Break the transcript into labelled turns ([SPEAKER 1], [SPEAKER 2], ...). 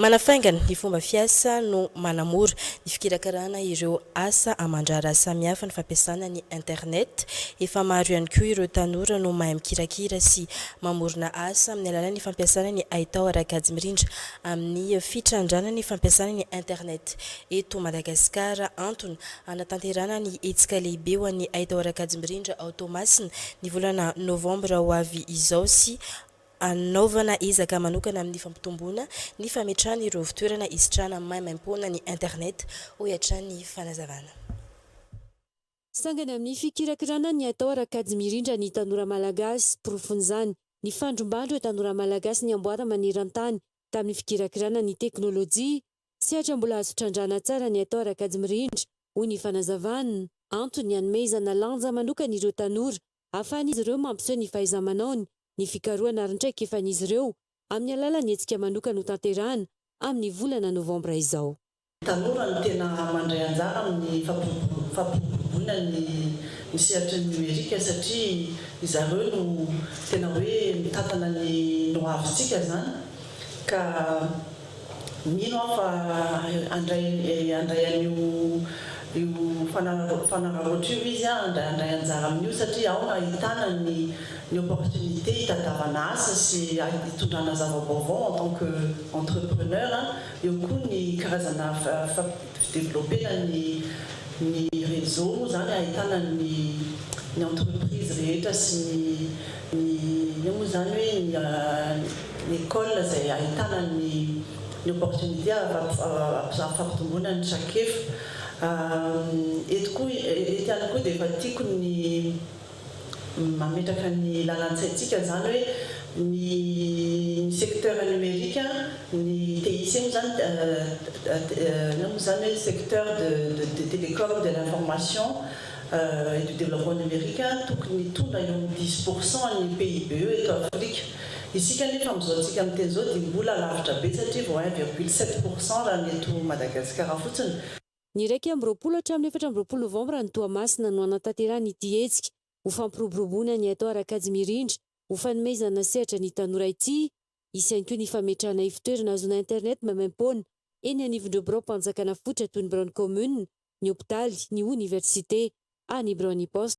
[SPEAKER 1] Manafaingana ny fomba fiasa no manamora ny fikirakarana ireo asa aman-draharaha samihafa ny fampiasana ny internet. Efa maro ihany koa ireo tanora no mahay mikirakira sy mamorona asa amin'ny alalan'ny fampiasana ny haitao arak'ady mirindra amin'ny fitrandrana ny fampiasana ny internet. Eto Madagasikara, antony anatanterana ny hetsika lehibe ho an'ny haitao arak'ady mirindra ao Toamasina ny volana Novambra ho avy izao sy anaovana ezaka manokana amin'ny fampitomboana ny fametrahana ireo fitoerana isitrana maimaimpoana ny internet ho hiatrany fanazavana.
[SPEAKER 2] Sangany amin'ny fikirakirana ny atao arak'ady mirindra ny tanora malagasy porofon'izany ny fandrombandro tanora malagasy ny amboara maneran-tany tamin'ny fikirakirana ny teknôlôjia sy hatra mbola azo trandrana tsara ny atao arak'ady mirindra hoy ny fanazavana. Antony hanomezana lanja manokana ireo tanora ahafahan'izy ireo mampiseho ny fahaiza-manaony ny fikarohana ary ndraiky efan'izy ireo amin'ny alalan'ny hetsika manokana ho tanterahana amin'ny volana Novambra izao.
[SPEAKER 3] Tanora no tena mandray anjara amin'ny fampiroboroboana ny sehatra nomerika satria zareo no tena hoe mitantana ny noavintsika zany ka mino aho fa andray an'io fanararoatra io izy andray anjara amin'io satria ao no ahitana ny opportunité hitadiavana asa sy hitondrana zava-baovao en tant que entrepreneur. Eo koa ny karazana fidevelopena ny réseau zany ahitana ny entreprise rehetra sy ny moa zany hoe ny école zay ahitana ny opportunité fampitomboana ny trakefa. Eto ihany koa dia efa tiako ny mametraka ny lalan-tsaintsika zany hoe ny secteur numérique ny TIC moa zany hoe secteur de télécom de l'information et du développement numérique tokony tonga eo amin'ny 10% ny PIBE eto Afrika. Isika nefa amin'izao antsika amin'ny teny izao dia mbola lavitra be satria vao 1,7% raha ny eto Madagasikara fotsiny.
[SPEAKER 2] Ny 2024 Novambra ny Toamasina no anatanterahana ity hetsika ho fampiroboroboana ny atao arak'ady mirindra ho fanomezana sehatra ny tanora ity isy ihany koa ny fametrahana fitoerana azona internet maimaimpoana eny anivon'ireo birao mpanjakana fotra toy ny birao ny commune, ny hôpitaly, ny université, any birao ny poste.